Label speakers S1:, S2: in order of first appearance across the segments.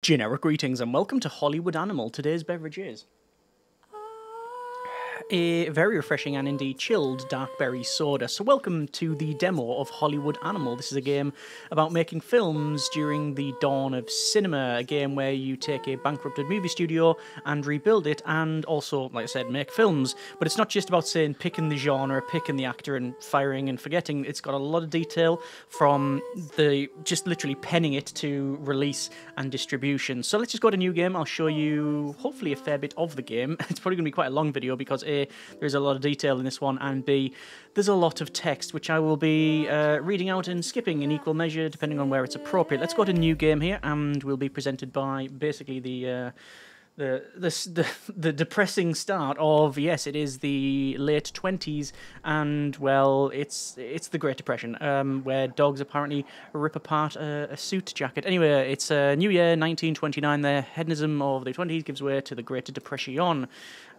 S1: Generic greetings and welcome to Hollywood Animal. Today's beverage is a very refreshing and indeed chilled dark berry soda. So welcome to the demo of Hollywood Animal. This is a game about making films during the dawn of cinema, a game where you take a bankrupted movie studio and rebuild it and also, like I said, make films. But it's not just about saying picking the genre, picking the actor and firing and forgetting. It's got a lot of detail from the just literally penning it to release and distribution. So let's just go to new game. I'll show you hopefully a fair bit of the game. It's probably going to be quite a long video because A, there's a lot of detail in this one, and B, there's a lot of text which I will be reading out and skipping in equal measure depending on where it's appropriate. Let's go to new game here, and we'll be presented by basically the depressing start of, yes, it is the late 20s, and well, it's the Great Depression, where dogs apparently rip apart a suit jacket. Anyway, it's a new year, 1929. The hedonism of the 20s gives way to the Great Depression,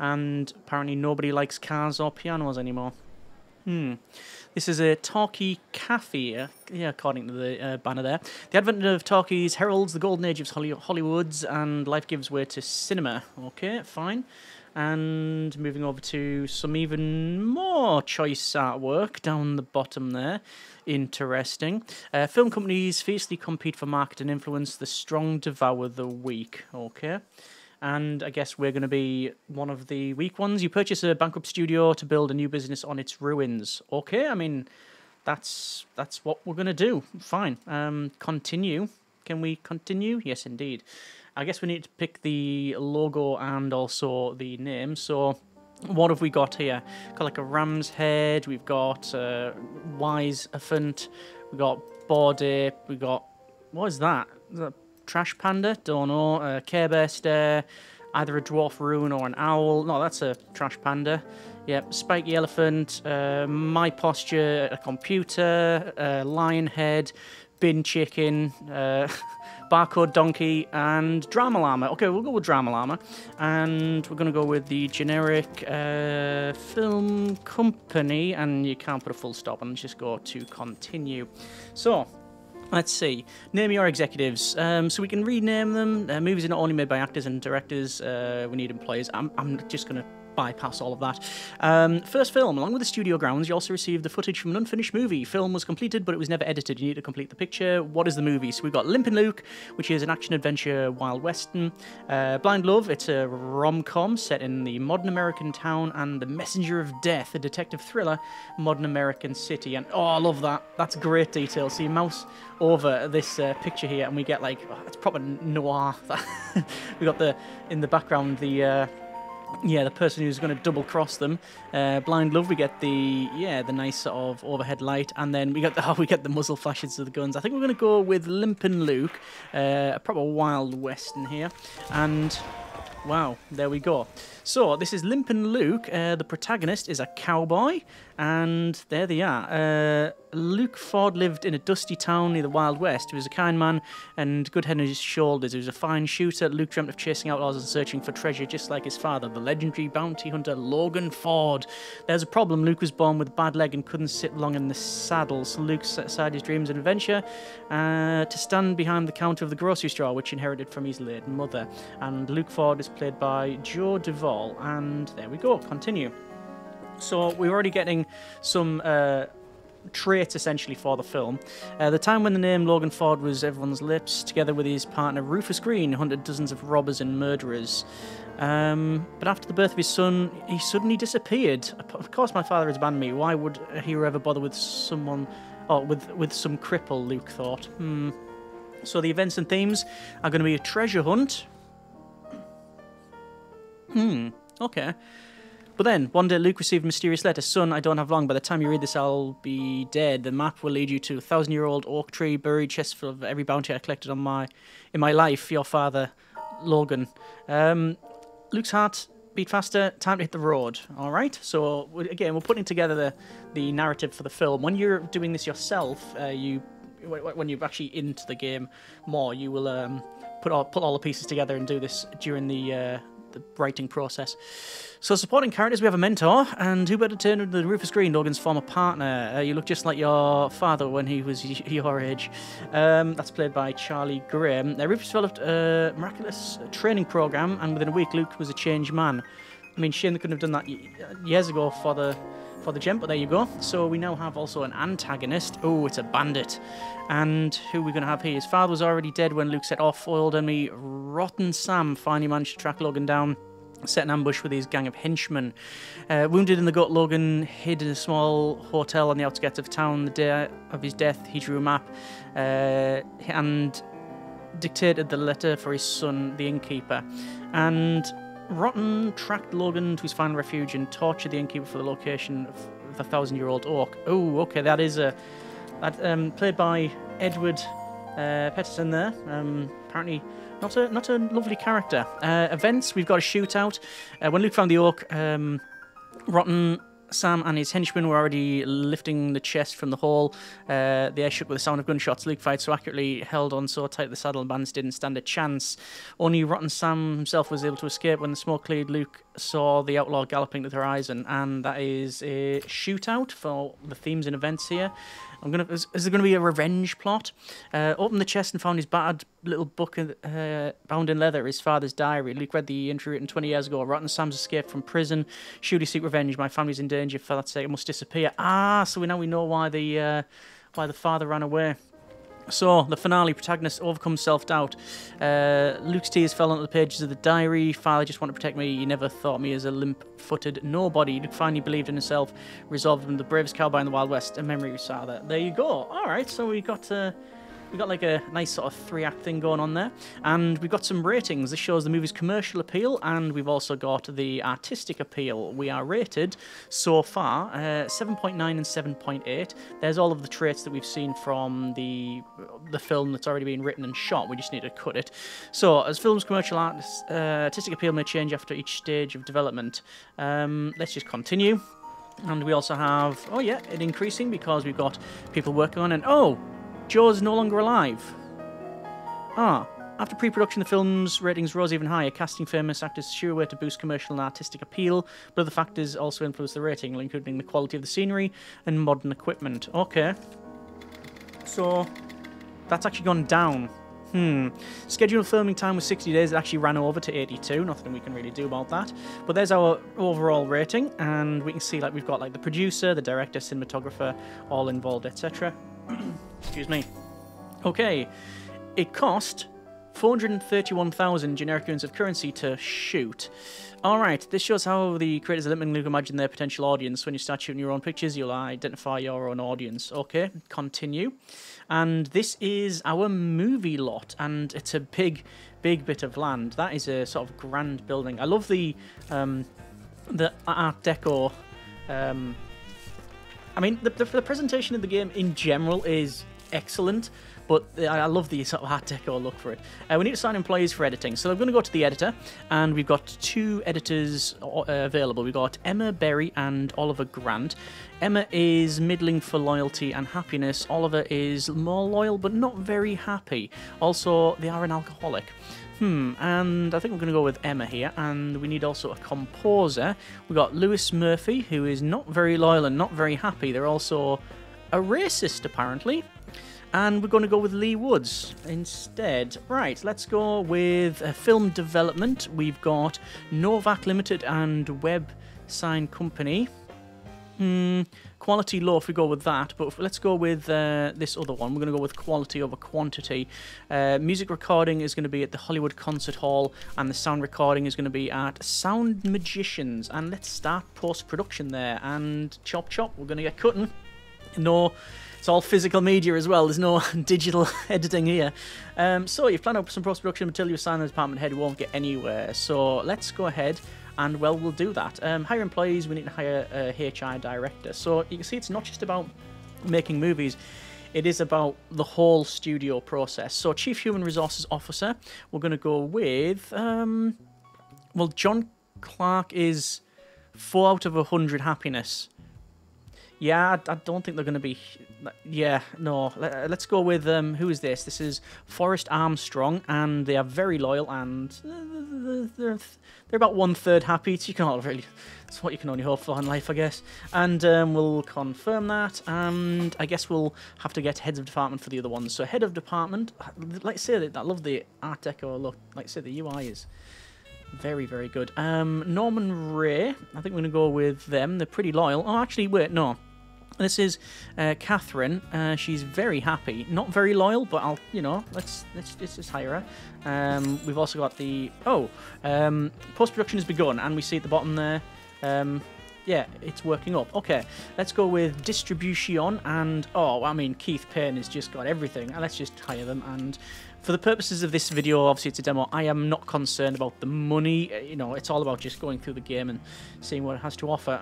S1: and apparently nobody likes cars or pianos anymore. This is a talkie cafe, yeah, according to the banner there. The advent of talkies heralds the golden age of Hollywoods, and life gives way to cinema. Okay, fine. And moving over to some even more choice artwork down the bottom there. Interesting. Film companies fiercely compete for market and influence. The strong devour the weak. Okay. And I guess we're going to be one of the weak ones. You purchase a bankrupt studio to build a new business on its ruins. Okay, I mean, that's what we're going to do. Fine. Continue. Can we continue? Yes, indeed. I guess we need to pick the logo and also the name. So what have we got here? Got like a ram's head. We've got wise elephant. We've got bored ape. We've got... What is that? Is that Trash Panda? Don't know. Care Bear Stare. Either a dwarf rune or an owl. No, that's a Trash Panda. Yep. Spiky Elephant. My Posture. A computer. Lion Head. Bin Chicken. Barcode Donkey. And Drama Llama. Okay, we'll go with Drama Llama. And we're going to go with the generic film company. And you can't put a full stop. And just go to continue. So... let's see. Name your executives. So we can rename them. Movies are not only made by actors and directors. We need employees. I'm just going to bypass all of that. First film. Along with the studio grounds, you also received the footage from an unfinished movie. Film was completed, but it was never edited. You need to complete the picture. What is the movie? So we've got Limpin' Luke, which is an action-adventure wild western. Blind Love, it's a rom-com set in the modern American town. And The Messenger of Death, a detective thriller, modern American city. And oh, I love that. That's great detail. So you mouse over this picture here, and we get like, oh, it's proper noir. We got in the background the person who's going to double cross them. Blind Love, we get the nice sort of overhead light, and then we get the muzzle flashes of the guns. I think we're going to go with Limpin' Luke, a proper wild western here, and wow, there we go. So this is Limpin' Luke. The protagonist is a cowboy, and there they are. Luke Ford lived in a dusty town near the Wild West. He was a kind man and good head on his shoulders. He was a fine shooter. Luke dreamt of chasing outlaws and searching for treasure just like his father, the legendary bounty hunter Logan Ford. There's a problem. Luke was born with a bad leg and couldn't sit long in the saddle, so Luke set aside his dreams and adventure to stand behind the counter of the grocery store, which he inherited from his late mother. And Luke Ford is played by Joe Duvall, and there we go. Continue. So we're already getting some traits essentially for the film. The time when the name Logan Ford was everyone's lips, together with his partner Rufus Green, hunted dozens of robbers and murderers. But after the birth of his son, he suddenly disappeared. Of course, my father has abandoned me. Why would a hero ever bother with someone, or with some cripple? Luke thought. So the events and themes are going to be a treasure hunt. Okay. But then, one day Luke received a mysterious letter. Son, I don't have long. By the time you read this, I'll be dead. The map will lead you to a 1,000-year-old oak tree, buried chests full of every bounty I collected in my life. Your father, Logan. Luke's heart beat faster. Time to hit the road. All right? So, again, we're putting together the narrative for the film. When you're doing this yourself, when you're actually into the game more, you will put all the pieces together and do this during the the writing process. So supporting characters, we have a mentor, and who better to turn to Rufus Green, Logan's former partner. You look just like your father when he was your age. That's played by Charlie Graham. Rufus developed a miraculous training program, and within a week, Luke was a changed man. I mean, shame they couldn't have done that years ago for the gem, but there you go. So we now have also an antagonist. Oh, it's a bandit. And who are we going to have here? His father was already dead when Luke set off. Old enemy Rotten Sam finally managed to track Logan down, set an ambush with his gang of henchmen. Wounded in the gut, Logan hid in a small hotel on the outskirts of town. The day of his death, he drew a map and dictated the letter for his son, the innkeeper. And Rotten tracked Logan to his final refuge and tortured the innkeeper for the location of the 1,000-year-old oak. Oh, okay, that is played by Edward Petterson there. Apparently not a lovely character. Events, we've got a shootout. When Luke found the oak, Rotten, Sam and his henchmen were already lifting the chest from the hole. The air shook with the sound of gunshots. Luke fired so accurately, held on so tight the saddle bands didn't stand a chance. Only Rotten Sam himself was able to escape when the smoke cleared. Luke saw the outlaw galloping to the horizon, and that is a shootout for the themes and events here. Is there going to be a revenge plot? Opened the chest and found his battered little book bound in leather, his father's diary. Luke read the entry written 20 years ago. Rotten Sam's escaped from prison. Surely seek revenge. My family's in danger. For that sake, it must disappear. So we know why the father ran away. So, the finale, protagonist overcomes self-doubt. Luke's tears fell onto the pages of the diary. Father just wanted to protect me. He never thought me as a limp-footed nobody. Luke finally believed in himself, resolved him the bravest cowboy in the Wild West. A memory of his father. There you go. All right, so we got like a nice sort of 3-act thing going on there. And we've got some ratings. This shows the movie's commercial appeal, and we've also got the artistic appeal. We are rated, so far, 7.9 and 7.8. There's all of the traits that we've seen from the film that's already been written and shot. We just need to cut it. So, as film's commercial artistic appeal may change after each stage of development. Let's just continue. And we also have, it increasing because we've got people working on it. Joe's no longer alive. After pre-production, the film's ratings rose even higher. Casting famous actors is a sure way to boost commercial and artistic appeal, but other factors also influence the rating, including the quality of the scenery and modern equipment. Okay. So, that's actually gone down. Scheduled filming time was 60 days. It actually ran over to 82. Nothing we can really do about that. But there's our overall rating, and we can see we've got the producer, the director, cinematographer, all involved, etc. Excuse me. Okay, it cost 431,000 generic units of currency to shoot. Alright, this shows how the creators of Limiting Luke imagine their potential audience. When you start shooting your own pictures, you'll identify your own audience. Okay, continue. And this is our movie lot, and it's a big bit of land. That is a sort of grand building. I love the Art Deco. I mean, the presentation of the game in general is excellent, but I love the sort of Art Deco look for it. We need to assign employees for editing, so I'm going to go to the editor, and we've got 2 editors available. We've got Emma Berry and Oliver Grant. Emma is middling for loyalty and happiness. Oliver is more loyal, but not very happy. Also, they are an alcoholic. And I think we're going to go with Emma here, and we need also a composer. We've got Lewis Murphy, who is not very loyal and not very happy. They're also a racist, apparently. And we're going to go with Lee Woods instead. Right, let's go with film development. We've got Novak Limited and Web Sign Company. Quality low if we go with that, but let's go with this other one. We're going to go with quality over quantity. Music recording is going to be at the Hollywood Concert Hall, and the sound recording is going to be at Sound Magicians. And let's start post-production there. And chop, we're going to get cutting. No, it's all physical media as well. There's no digital editing here. So you've planned out some post-production until you assign the department head. You won't get anywhere. So let's go ahead. And, well, we'll do that. Hire employees, we need to hire a HR director. So you can see it's not just about making movies. It is about the whole studio process. So Chief Human Resources Officer, we're going to go with... well, John Clark is 4 out of 100 happiness. Yeah, I don't think they're going to be... Yeah, no. Let's go with... who is this? This is Forrest Armstrong, and they are very loyal, and they're about 1/3 happy. So you can all really, it's what you can only hope for in life, I guess. And we'll confirm that, and I guess we'll have to get heads of department for the other ones. So head of department, like I say, I love the Art Deco look. Like I say, the UI is very, very good. Norman Ray, I think we're gonna go with them. They're pretty loyal. Oh, actually, wait, no. This is Catherine. She's very happy, not very loyal, but I'll, you know, let's just hire her. We've also got the post-production has begun, and we see at the bottom there, yeah, it's working up. Okay, let's go with distribution, and oh, I mean, Keith Payne has just got everything, and let's just hire them. And for the purposes of this video, obviously it's a demo. I am not concerned about the money. You know, it's all about just going through the game and seeing what it has to offer.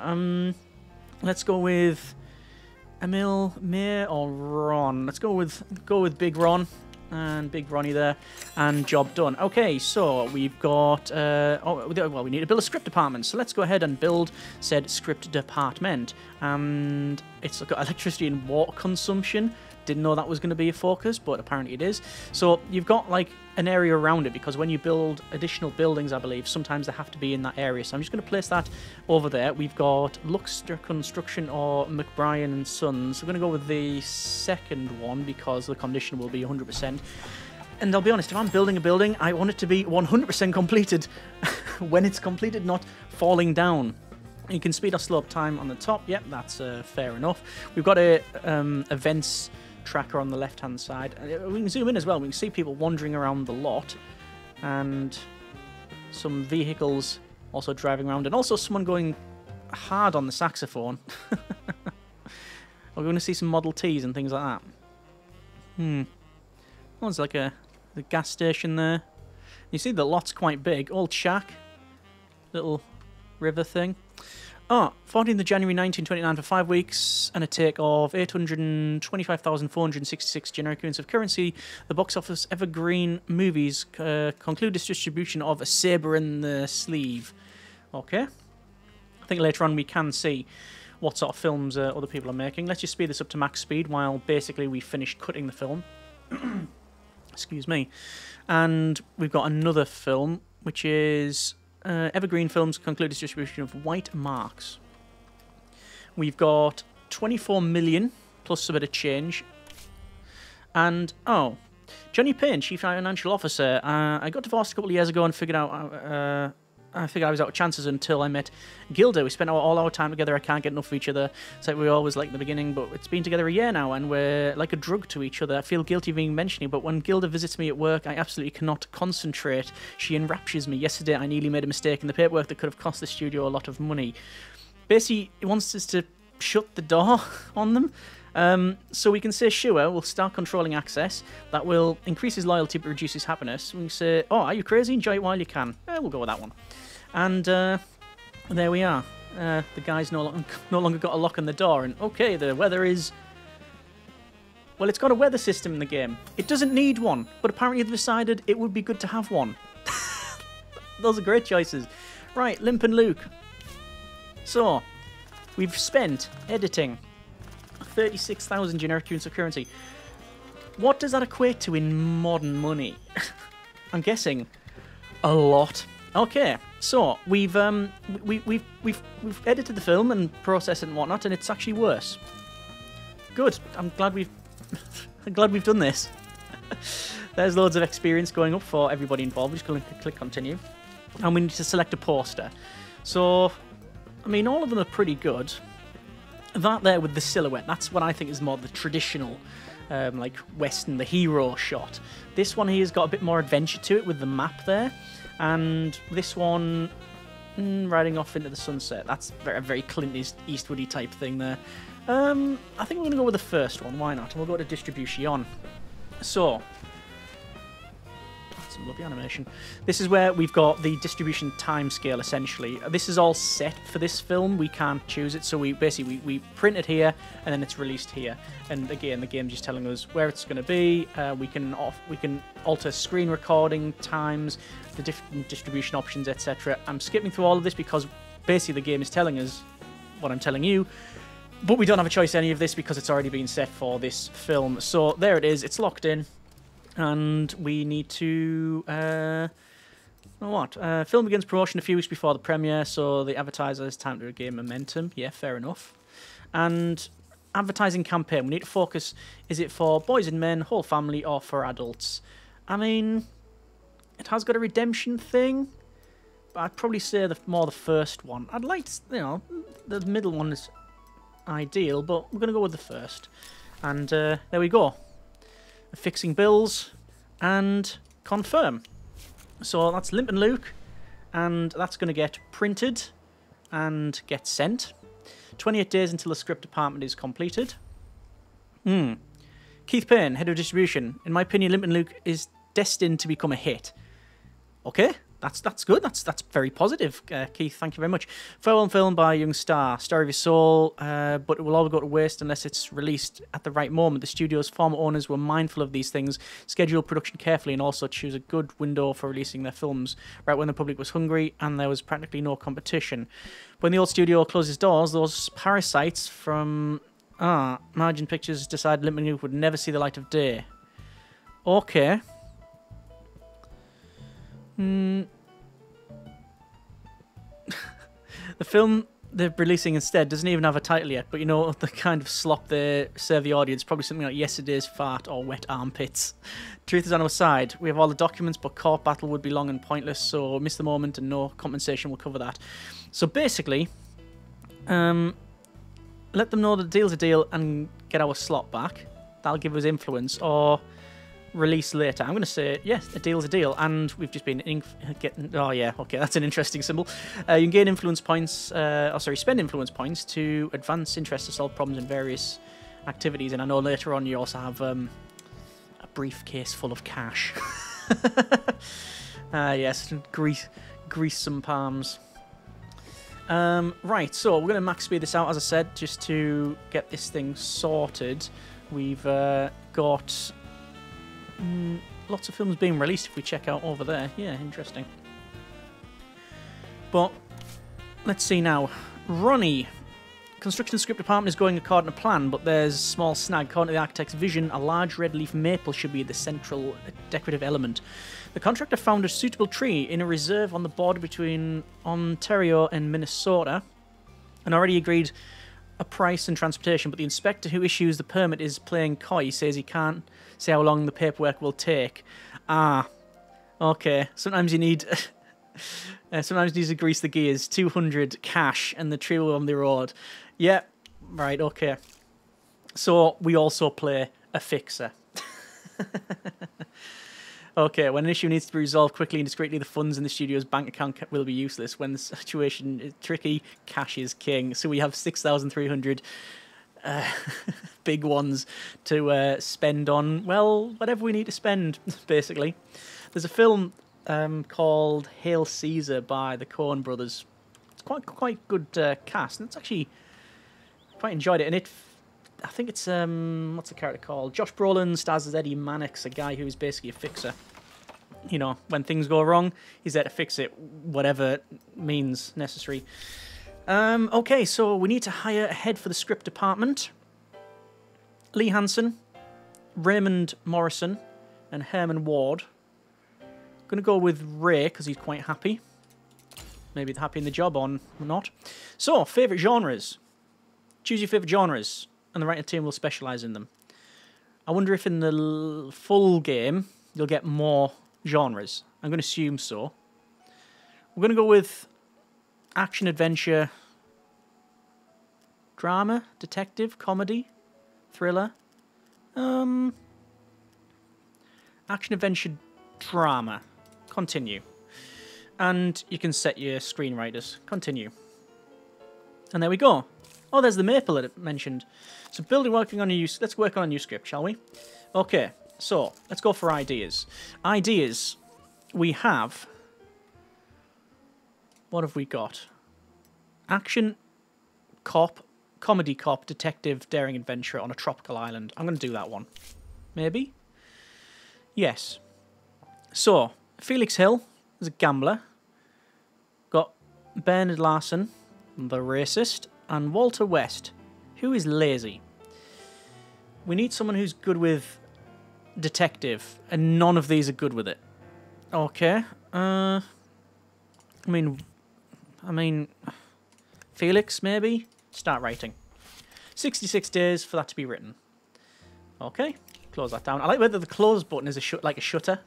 S1: Let's go with Emil, Mir, or Ron. Let's go with Big Ron and Big Ronnie there, and job done. Okay, so we've got well, we need to build a script department. So let's go ahead and build said script department. And it's got electricity and water consumption. Didn't know that was going to be a focus, but apparently it is. So you've got like an area around it, because when you build additional buildings, I believe, sometimes they have to be in that area. So I'm just going to place that over there. We've got Luxter Construction or McBrien and Sons. We're going to go with the second one because the condition will be 100%. And I'll be honest, if I'm building a building, I want it to be 100% completed when it's completed, not falling down. You can speed or slow up time on the top. Yep, that's fair enough. We've got a events tracker on the left hand side. We can zoom in as well. We can see people wandering around the lot, and some vehicles also driving around, and also someone going hard on the saxophone. We're going to see some Model Ts and things like that. Oh, there's like the gas station there. You see the lot's quite big. Old shack, little river thing. Oh, 14th of January 1929 for 5 weeks and a take of 825,466 generic units of currency. The box office evergreen movies conclude its distribution of A Sabre in the Sleeve. Okay. I think later on we can see what sort of films other people are making. Let's just speed this up to max speed while basically we finish cutting the film. Excuse me. And we've got another film, which is Evergreen Films conclude its distribution of White Marks. We've got 24 million plus a bit of change. And, oh, Johnny Payne, Chief Financial Officer. I got divorced a couple of years ago and figured out I was out of chances until I met Gilda. We spent all our time together. I can't get enough of each other. It's like we always like in the beginning, but it's been together a year now, and we're like a drug to each other. I feel guilty of even mentioning, but when Gilda visits me at work, I absolutely cannot concentrate. She enraptures me. Yesterday, I nearly made a mistake in the paperwork that could have cost the studio a lot of money. Basically, he wants us to shut the door on them. So we can say, sure, we'll start controlling access. That will increase his loyalty but reduce his happiness. We can say, oh, are you crazy? Enjoy it while you can. We'll go with that one. And there we are. The guy's no longer got a lock on the door. And okay, the weather is... Well, it's got a weather system in the game. It doesn't need one, but apparently they've decided it would be good to have one. Those are great choices. Right, Limp and Luke. So, we've spent editing 36,000 generic units of currency. What does that equate to in modern money? I'm guessing a lot. Okay, so we've edited the film and processed it and whatnot, and it's actually worse. Good. I'm glad we've done this. There's loads of experience going up for everybody involved. We're just going to click continue, and we need to select a poster. So, I mean, all of them are pretty good. That there with the silhouette, that's what I think is more the traditional, like Western, the hero shot. This one here has got a bit more adventure to it with the map there. And this one, riding off into the sunset. That's a very Clint Eastwoody type thing there. I think we're going to go with the first one. Why not? And we'll go to distribution. So, some lovely animation. This is where we've got the distribution timescale, essentially. This is all set for this film. We can't choose it. So we print it here, and then it's released here. And again, the game's just telling us where it's going to be. We can alter screen recording times, the different distribution options, etc. I'm skipping through all of this because basically the game is telling us what I'm telling you, but we don't have a choice in any of this because it's already been set for this film. So there it is, it's locked in, and we need to know what? Film begins promotion a few weeks before the premiere, so the advertiser has time to regain momentum. Yeah, fair enough. And advertising campaign. We need to focus. Is it for boys and men, whole family, or for adults? I mean, it has got a redemption thing, but I'd probably say more the first one. I'd like to, the middle one is ideal, but we're going to go with the first. And there we go. Fixing bills and confirm. So that's Limp and Luke, and that's going to get printed and get sent. 28 days until the script department is completed. Keith Payne, head of distribution. In my opinion, Limp and Luke is destined to become a hit. Okay, that's good. That's very positive, Keith. Thank you very much. Farewell film by Young Star, Story of His Soul, but it will all go to waste unless it's released at the right moment. The studio's former owners were mindful of these things, scheduled production carefully, and also choose a good window for releasing their films, right when the public was hungry and there was practically no competition. When the old studio closed its doors, those parasites from Margin Pictures decided Limp and Luke would never see the light of day. Okay. The film they're releasing instead doesn't even have a title yet, but the kind of slop they serve the audience, probably something like Yesterday's Fart or Wet Armpits. Truth is on our side. We have all the documents, but court battle would be long and pointless, so miss the moment and no compensation will cover that. So basically, let them know the deal's a deal and get our slot back. That'll give us influence, or release later. I'm going to say, yes, a deal's a deal, and we've just been getting... Oh, yeah, okay, that's an interesting symbol. You can gain influence points, spend influence points to advance interest to solve problems in various activities, and I know later on you also have a briefcase full of cash. Yes, grease some palms. Right, so we're going to max speed this out, as I said, just to get this thing sorted. We've got... lots of films being released if we check out over there. Yeah, interesting. But let's see now. Ronnie. Construction script department is going according to plan, but there's a small snag. According to the architect's vision, a large red leaf maple should be the central decorative element. The contractor found a suitable tree in a reserve on the border between Ontario and Minnesota and already agreed a price and transportation, but the inspector who issues the permit is playing coy. He says he can't say how long the paperwork will take. Okay. Sometimes you need... sometimes you need to grease the gears. 200 cash and the tree will on the road. Yeah, right, okay. So we also play a fixer. Okay, when an issue needs to be resolved quickly and discreetly, the funds in the studio's bank account will be useless. When the situation is tricky, cash is king. So we have 6,300 big ones to spend on, well, whatever we need to spend, basically. There's a film called Hail Caesar by the Coen brothers. It's quite good cast, and it's actually quite enjoyed it. And I think it's what's the character called? Josh Brolin stars as Eddie Mannix, a guy who's basically a fixer. When things go wrong, he's there to fix it, whatever means necessary. Okay, so we need to hire a head for the script department. Lee Hansen, Raymond Morrison, and Herman Ward. Going to go with Ray because he's quite happy. Maybe they're happy in the job or not. So, favourite genres. Choose your favourite genres, and the writing team will specialise in them. I wonder if in the full game you'll get more genres. I'm going to assume so. We're going to go with action, adventure, drama, detective, comedy, thriller. Action, adventure, drama. Continue. And you can set your screenwriters. Continue. And there we go. Oh, there's the maple that it mentioned. So working on a new... Let's work on a new script, shall we? Okay, so let's go for ideas. Ideas. We have... What have we got? Action, cop, comedy cop, detective, daring adventure on a tropical island. I'm going to do that one. Maybe? Yes. So, Felix Hill is a gambler. Got Bernard Larson, the racist, and Walter West, who is lazy. We need someone who's good with detective, and none of these are good with it. Okay. I mean, Felix, maybe? Start writing. 66 days for that to be written. Okay, close that down. I like whether the close button is like a shutter.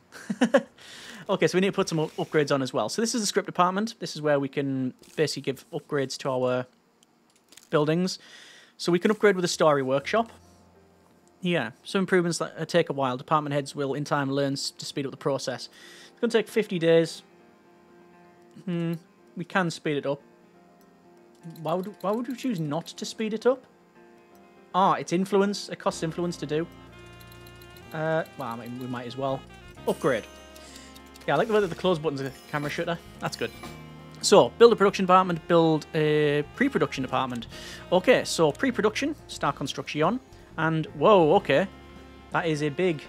S1: Okay, so we need to put some upgrades on as well. So this is the script department. This is where we can basically give upgrades to our buildings. So we can upgrade with a story workshop. Yeah, some improvements that take a while. Department heads will, in time, learn to speed up the process. It's going to take 50 days. We can speed it up. Why would we choose not to speed it up? Ah, it's influence. It costs influence to do. Well, I mean, we might as well. Upgrade. Yeah, I like the way that the close button's a camera shutter. That's good. So, build a production department, build a pre-production department. Okay, so pre-production, start construction. And, whoa, okay. That is a big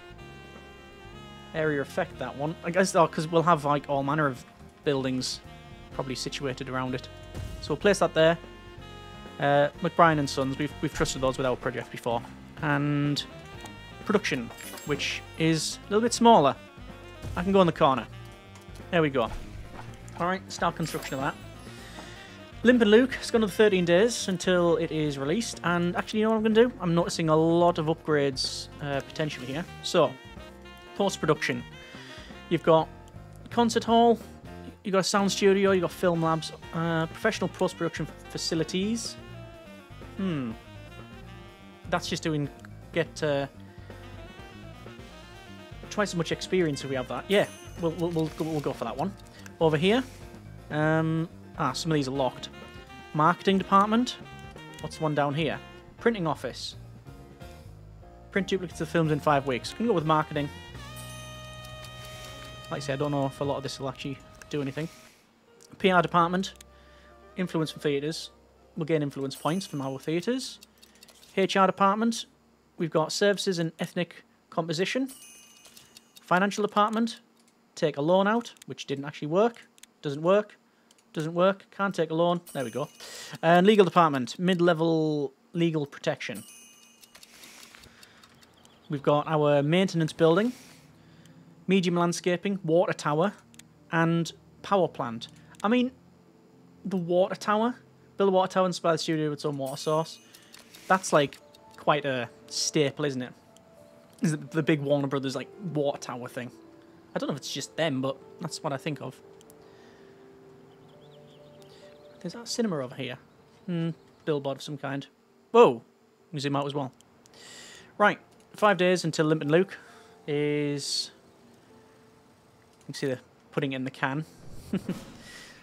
S1: area effect, that one. I guess, because we'll have, like, all manner of buildings probably situated around it. So we'll place that there. McBrien and Sons, we've trusted those with our project before. And production, which is a little bit smaller. I can go in the corner. There we go. Alright, start construction of that. Limp and Luke, it's gone another 13 days until it is released. And actually, you know what I'm going to do? I'm noticing a lot of upgrades potentially here. So, post-production. You've got concert hall, you've got a sound studio, you've got film labs, professional post-production facilities. That's just doing, get twice as much experience if we have that. Yeah, we'll go for that one. Over here, some of these are locked. Marketing department. What's the one down here? Printing office. Print duplicates of films in 5 weeks. Can go with marketing. Like I say, I don't know if a lot of this will actually do anything. PR department. Influence from theatres. We'll gain influence points from our theatres. HR department. We've got services and ethnic composition. Financial department. Take a loan out, which didn't actually work. Doesn't work. Doesn't work. Can't take a loan. There we go. And legal department. Mid-level legal protection. We've got our maintenance building. Medium landscaping. Water tower. And power plant. I mean, the water tower. Build a water tower and supply the studio with its own water source. That's like quite a staple, isn't it? Is it the big Warner Brothers like water tower thing? I don't know if it's just them, but that's what I think of. There's that cinema over here. Billboard of some kind. Whoa! You can zoom out as well. Right. 5 days until Limp and Luke is... You can see they're putting it in the can.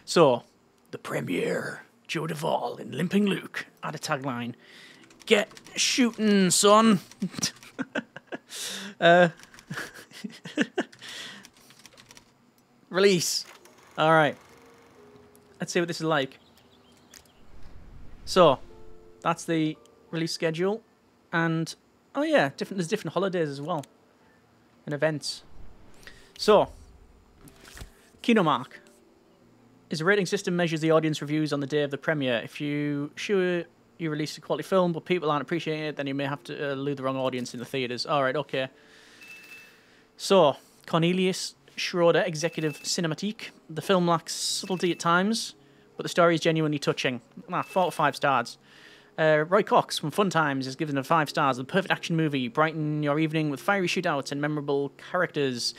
S1: So, the premiere. Joe Duvall in Limping Luke. Add a tagline. Get shooting, son! Release. Alright. Let's see what this is like. So, that's the release schedule. And, oh yeah, there's different holidays as well. And events. So, Kinomark is a rating system measures the audience reviews on the day of the premiere. If you sure you release a quality film, but people aren't appreciating it, then you may have to lure the wrong audience in the theatres. Alright, okay. So, Cornelius Schroeder, Executive Cinematique. The film lacks subtlety at times, but the story is genuinely touching. 4 or 5 stars. Roy Cox from Fun Times is given a 5 stars. The perfect action movie. Brighten your evening with fiery shootouts and memorable characters.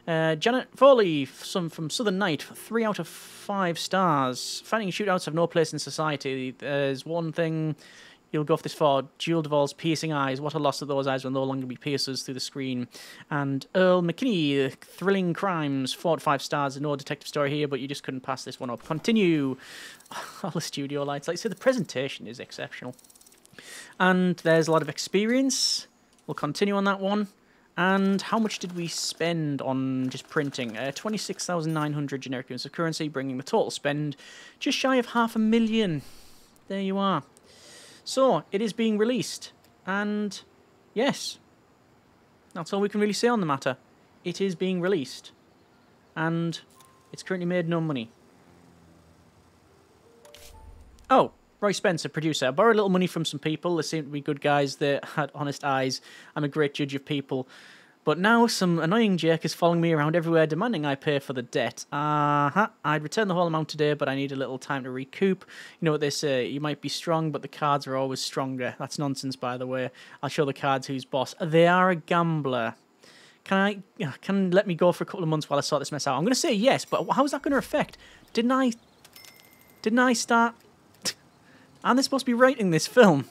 S1: Janet Foley from Southern Night, 3 out of 5 stars. Fighting shootouts have no place in society. There's one thing you'll go for this for. Jewel Duvall's piercing eyes. What a loss that those eyes will no longer be piercers through the screen. And Earl McKinney, Thrilling Crimes, 4 to 5 stars. No detective story here, but you just couldn't pass this one up. Continue. All the studio lights. Like I said, the presentation is exceptional. And there's a lot of experience. We'll continue on that one. And how much did we spend on just printing? 26,900 generic units of currency, bringing the total spend just shy of 500,000. There you are. So, it is being released. And, yes, that's all we can really say on the matter. It is being released. And it's currently made no money. Oh, Roy Spencer, producer. I borrowed a little money from some people. They seem to be good guys. They had honest eyes. I'm a great judge of people. But now some annoying jerk is following me around everywhere, demanding I pay for the debt. I'd return the whole amount today, but I need a little time to recoup. You know what they say, you might be strong, but the cards are always stronger. That's nonsense, by the way. I'll show the cards who's boss. They are a gambler. Can let me go for a couple of months while I sort this mess out? I'm going to say yes, but how's that going to affect? Didn't I start... Aren't they supposed to be writing this film?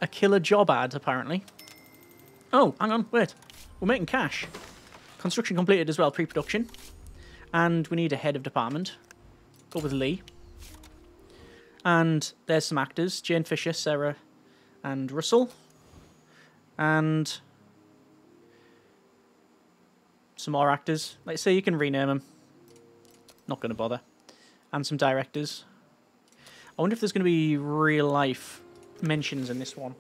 S1: A killer job ad, apparently. Oh, hang on, wait. We're making cash. Construction completed as well, pre-production. And we need a head of department. Go with Lee. And there's some actors. Jane Fisher, Sarah, and Russell. And some more actors. Like I say, you can rename them. Not going to bother. And some directors. I wonder if there's going to be real-life mentions in this one.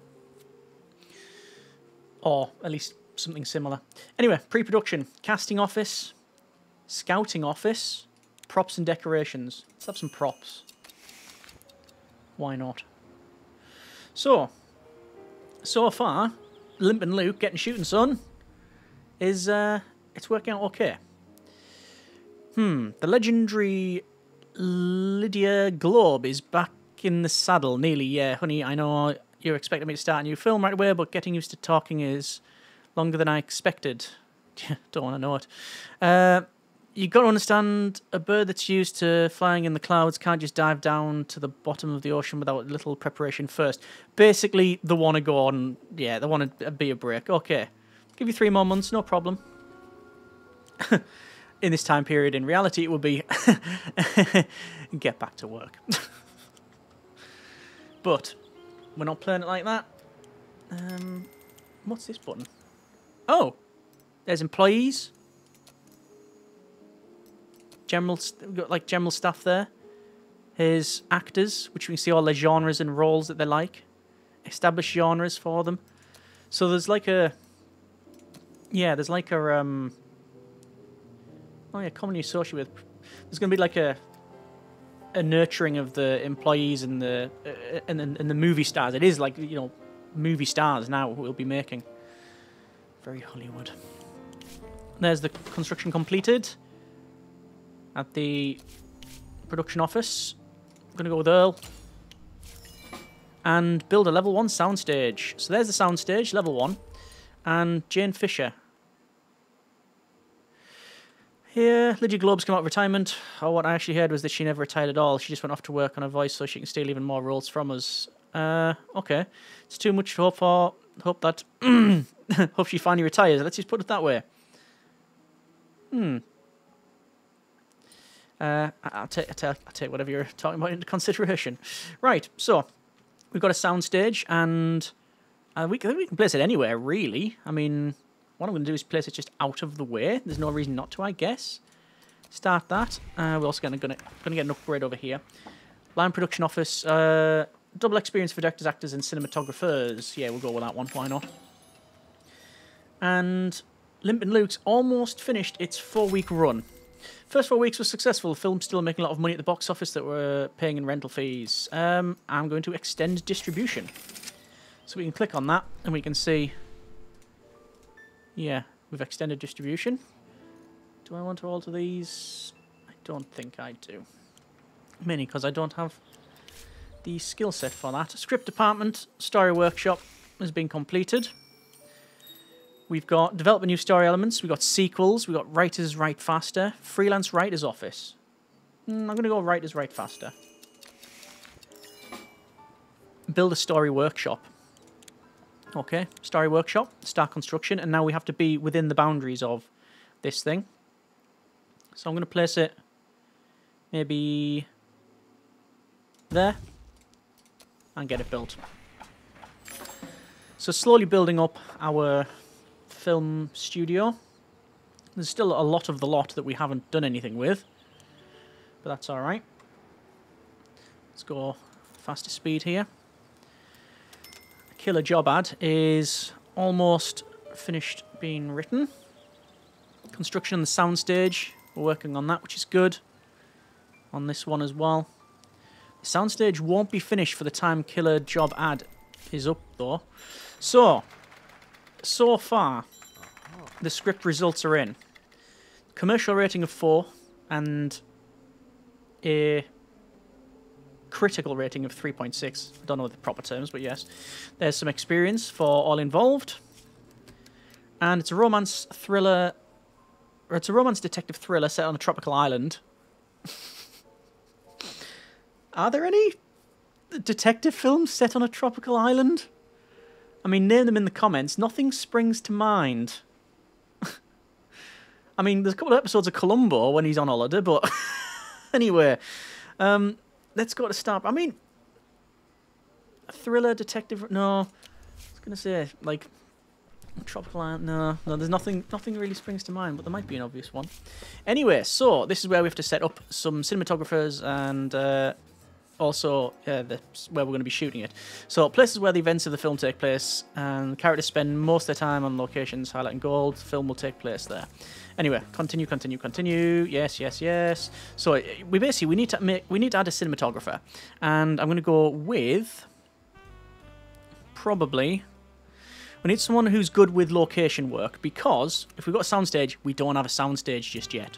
S1: Or at least something similar. Anyway, pre-production. Casting office. Scouting office. Props and decorations. Let's have some props. Why not? So far, Limp and Luke getting shooting son is, it's working out okay. The legendary Lydia Globe is back in the saddle. Nearly, yeah. Honey, I know you're expecting me to start a new film right away, but getting used to talking is longer than I expected. Don't want to know it. You got to understand, a bird that's used to flying in the clouds can't just dive down to the bottom of the ocean without a little preparation first. Basically, they want to go on, yeah, they want to be a break. Okay, give you 3 more months, no problem. In this time period, in reality, it would be get back to work. But we're not playing it like that. What's this button? Oh, there's employees. We've got like general staff there. Here's actors, which we can see all their genres and roles that they like. Established genres for them. So there's like a... Yeah, there's like a... Oh yeah, commonly associated with... There's going to be like a nurturing of the employees and the movie stars. It is like, you know, movie stars now we'll be making. Very Hollywood. There's the construction completed. At the production office. I'm going to go with Earl. And build a level 1 soundstage. So there's the soundstage, level 1. And Jane Fisher. Here, Lydia Globe's come out of retirement. Oh, what I actually heard was that she never retired at all. She just went off to work on her voice so she can steal even more roles from us. Okay. It's too much to hope for. Hope that... hope she finally retires. Let's just put it that way. I'll take whatever you're talking about into consideration. Right, so we've got a soundstage, and we can place it anywhere, really. I mean, what I'm going to do is place it just out of the way. There's no reason not to, I guess. Start that. We're also going to get an upgrade over here. Line production office. Double experience for directors, actors, and cinematographers. Yeah, we'll go with that one. Why not? And Limp and Luke's almost finished its 4-week run. First 4 weeks was successful. The film's still making a lot of money at the box office that we're paying in rental fees. I'm going to extend distribution. So we can click on that and we can see... Yeah, we've extended distribution. Do I want to alter these? I don't think I do. Mainly because I don't have the skill set for that. Script department, story workshop has been completed. We've got develop new story elements. We've got sequels. We've got writers write faster. Freelance writers office. I'm going to go writers write faster. Build a story workshop. Okay, story workshop. Start construction. And now we have to be within the boundaries of this thing. So I'm going to place it maybe there. And get it built. So slowly building up our... film studio. There's still a lot of the lot that we haven't done anything with, but that's alright. Let's go faster speed here. Killer job ad is almost finished being written. Construction on the soundstage, we're working on that, which is good. On this one as well. The soundstage won't be finished for the time killer job ad is up though. So far, the script results are in. Commercial rating of 4 and a critical rating of 3.6. I don't know the proper terms, but yes. There's some experience for all involved. And it's a romance thriller, or it's a romance detective thriller set on a tropical island. Are there any detective films set on a tropical island? I mean, name them in the comments. Nothing springs to mind. I mean, there's a couple of episodes of Columbo when he's on holiday, but anyway, let's go to start. I mean, a thriller, detective, no. I was going to say, like, tropical island, no, there's nothing really springs to mind, but there might be an obvious one. Anyway, so this is where we have to set up some cinematographers and also where we're going to be shooting it. So places where the events of the film take place, and characters spend most of their time on locations, highlighting gold. The film will take place there. Anyway, continue. Yes. So we need to add a cinematographer, and I'm going to go with probably. We need someone who's good with location work, because if we've got a soundstage, we don't have a soundstage just yet.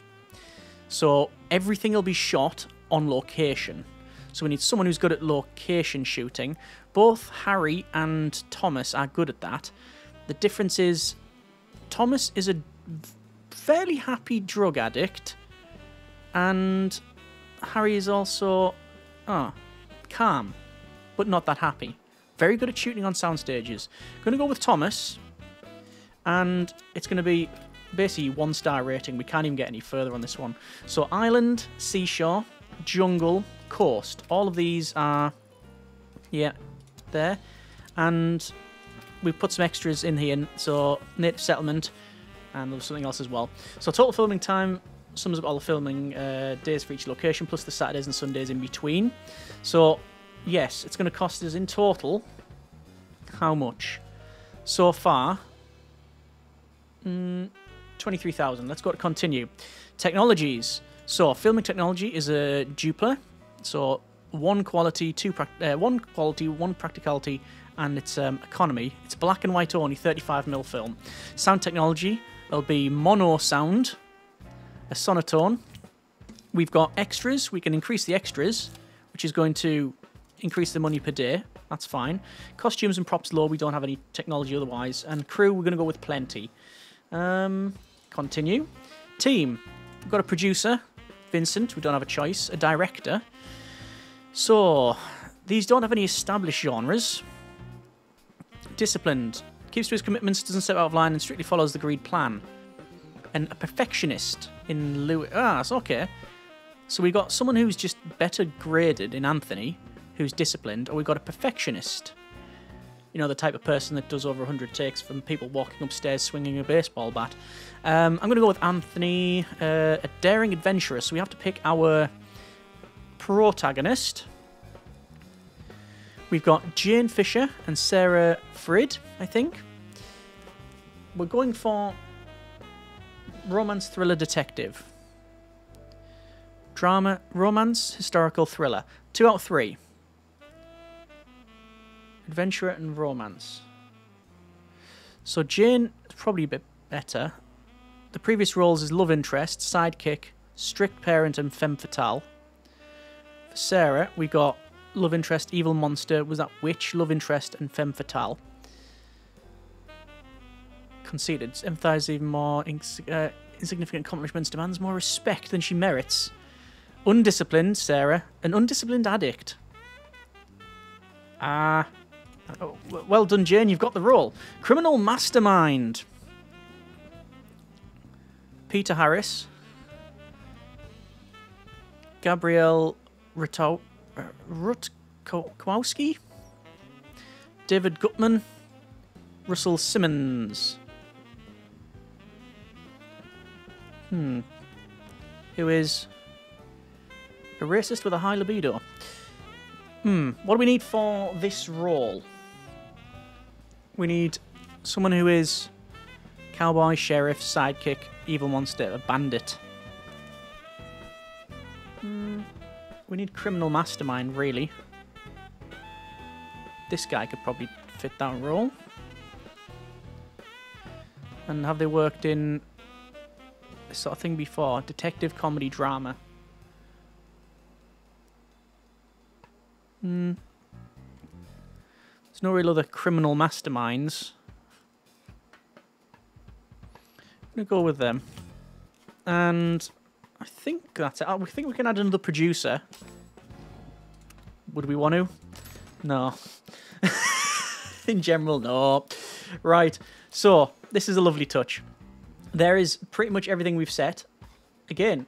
S1: So everything will be shot on location. So we need someone who's good at location shooting. Both Harry and Thomas are good at that. The difference is Thomas is a fairly happy drug addict, and Harry is also calm, but not that happy. Very good at shooting on sound stages. Going to go with Thomas, and it's going to be basically 1-star rating. We can't even get any further on this one. So island, seashore, jungle, coast. All of these are, yeah, there. And we put some extras in here. So native settlement, and there's something else as well. So total filming time sums up all the filming days for each location, plus the Saturdays and Sundays in between. So yes, it's going to cost us in total, how much? So far, 23,000. Let's go to continue. Technologies. So filming technology is a dupler. So one quality, one practicality, and it's economy. It's black and white only, 35mm film. Sound technology, there'll be mono sound, a sonotone. We've got extras. We can increase the extras, which is going to increase the money per day. That's fine. Costumes and props low. We don't have any technology otherwise. And crew, we're going to go with plenty. Continue. Team. We've got a producer, Vincent. We don't have a choice. A director. So, these don't have any established genres. Disciplined. Keeps to his commitments, doesn't step out of line, and strictly follows the agreed plan. And a perfectionist in Louis. It's okay. So we got someone who's just better graded in Anthony, who's disciplined, or we got a perfectionist. You know, the type of person that does over 100 takes from people walking upstairs swinging a baseball bat. I'm going to go with Anthony, a daring adventurer. So we have to pick our protagonist. We've got Jane Fisher and Sarah Frid, I think. We're going for romance, thriller, detective. Drama, romance, historical, thriller. 2 out of 3. Adventurer and romance. So Jane is probably a bit better. The previous roles is love interest, sidekick, strict parent, and femme fatale. For Sarah, we got love interest, evil monster, was that witch, love interest, and femme fatale. Conceited, emphasizes even more insignificant accomplishments, demands more respect than she merits. Undisciplined, Sarah, an undisciplined addict. Oh, well done, Jane, you've got the role. Criminal mastermind. Peter Harris. Gabrielle Rutkowski. David Gutman. Russell Simmons. Who is a racist with a high libido. What do we need for this role? We need someone who is cowboy, sheriff, sidekick, evil monster, a bandit. We need criminal mastermind, really. This guy could probably fit that role. And have they worked in this sort of thing before? Detective, comedy, drama. There's no real other criminal masterminds. I'm going to go with them. And I think that's it. We think we can add another producer. Would we want to? No. In general, no. Right. So, this is a lovely touch. There is pretty much everything we've set. Again,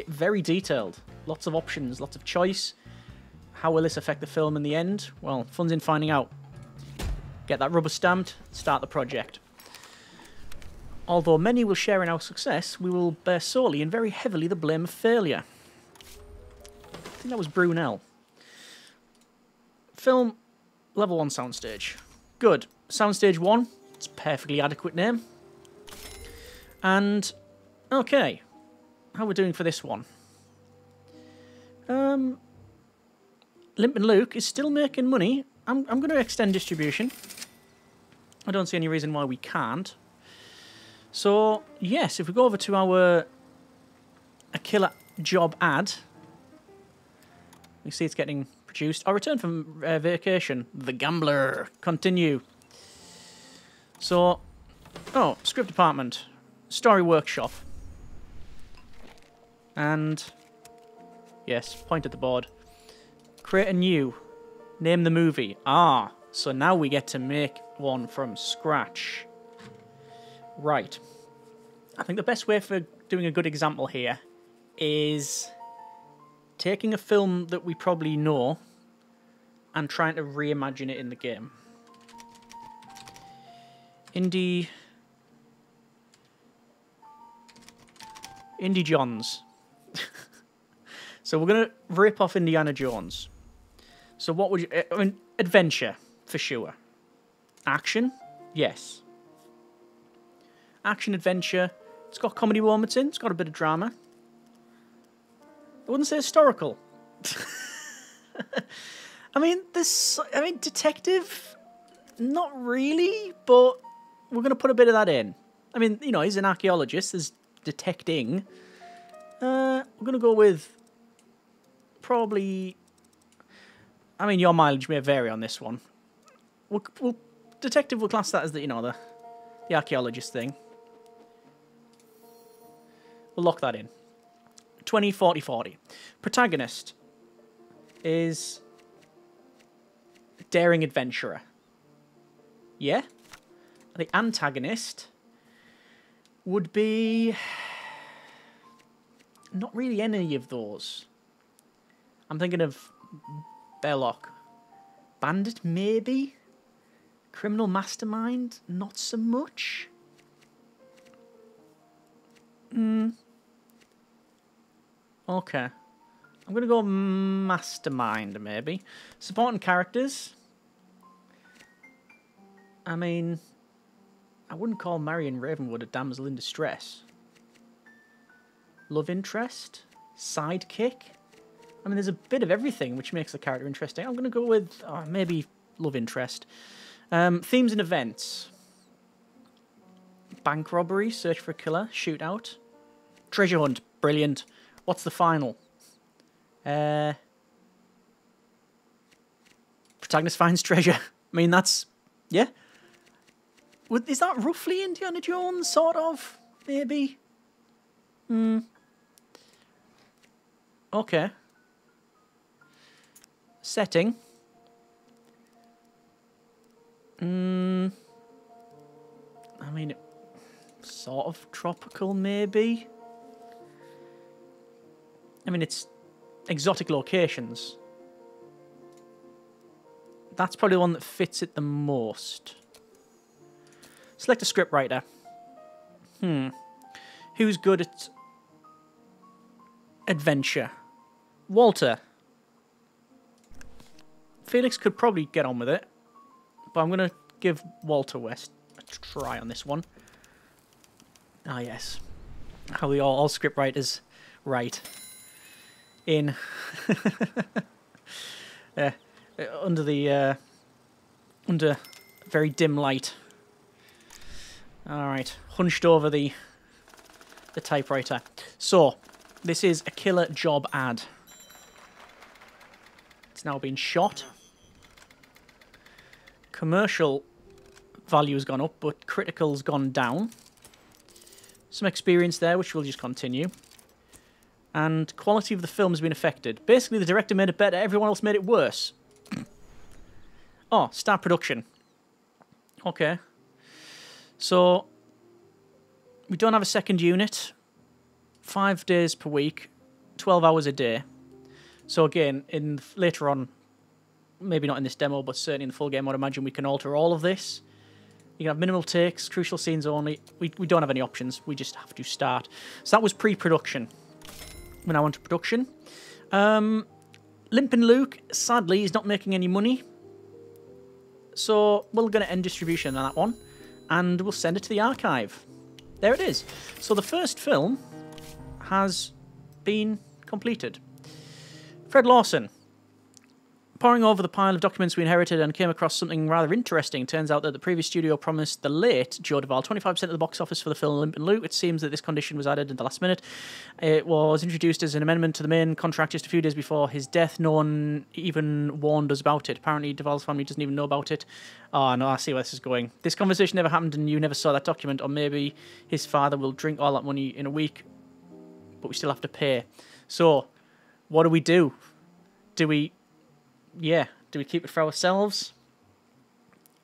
S1: very detailed. Lots of options, lots of choice. How will this affect the film in the end? Well, fun's in finding out. Get that rubber stamped, start the project. Although many will share in our success, we will bear solely and very heavily the blame of failure. I think that was Brunel. Film, level 1 soundstage. Good. Soundstage 1, it's a perfectly adequate name. And, okay, how are we doing for this one? Limp and Luke is still making money. I'm going to extend distribution. I don't see any reason why we can't. So, yes, if we go over to our A Killer Job ad, you see it's getting produced. Our return from vacation, The Gambler, continue. So, oh, script department, story workshop. And, yes, point at the board. Create a new, name the movie. Ah, so now we get to make one from scratch. Right. I think the best way for doing a good example here is taking a film that we probably know and trying to reimagine it in the game. Indie Johns. So we're going to rip off Indiana Jones. So what would you... I mean, adventure, for sure. Action? Yes. Action, adventure. It's got comedy moments in. It's got a bit of drama. I wouldn't say historical. I mean, detective? Not really, but we're going to put a bit of that in. I mean, you know, he's an archaeologist. There's detecting. We're going to go with probably... I mean, your mileage may vary on this one. Detective, we'll class that as the, you know, the archaeologist thing. We'll lock that in. 20, 40, 40. Protagonist is daring adventurer. Yeah? The antagonist would be not really any of those. I'm thinking of Belloc. Bandit, maybe? Criminal mastermind, not so much. Okay. I'm going to go mastermind, maybe. Supporting characters. I mean, I wouldn't call Marion Ravenwood a damsel in distress. Love interest? Sidekick? I mean, there's a bit of everything which makes the character interesting. I'm going to go with maybe love interest. Themes and events. Bank robbery, search for a killer, shootout. Treasure hunt, brilliant. What's the final? Protagonist finds treasure. I mean, that's... Yeah? Is that roughly Indiana Jones, sort of? Maybe? Okay. Setting. I mean, sort of tropical, maybe? I mean, it's exotic locations. That's probably the one that fits it the most. Select a scriptwriter. Who's good at adventure? Walter. Felix could probably get on with it, but I'm going to give Walter West a try on this one. Ah, yes. How we all scriptwriters write. In. Under very dim light. All right, hunched over the typewriter. So, this is a killer job ad. It's now been shot. Commercial value has gone up, but critical's gone down. Some experience there, which we'll just continue. And quality of the film has been affected. Basically, the director made it better, everyone else made it worse. Oh, start production. Okay. So, we don't have a second unit. 5 days per week. 12 hours a day. So again, later on, maybe not in this demo, but certainly in the full game, I'd imagine we can alter all of this. You can have minimal takes, crucial scenes only. We don't have any options. We just have to start. So that was pre-production. When I went to production. Limpin' Luke, sadly, is not making any money. So we're going to end distribution on that one. And we'll send it to the archive. There it is. So the first film has been completed. Fred Lawson. Poring over the pile of documents we inherited and came across something rather interesting. Turns out that the previous studio promised the late Joe Duvall 25% of the box office for the film Limpin' Luke. It seems that this condition was added at the last minute. It was introduced as an amendment to the main contract just a few days before his death. No one even warned us about it. Apparently Duvall's family doesn't even know about it. Oh, no, I see where this is going. This conversation never happened and you never saw that document. Or maybe his father will drink all that money in a week, but we still have to pay. So, what do we do? Do we keep it for ourselves?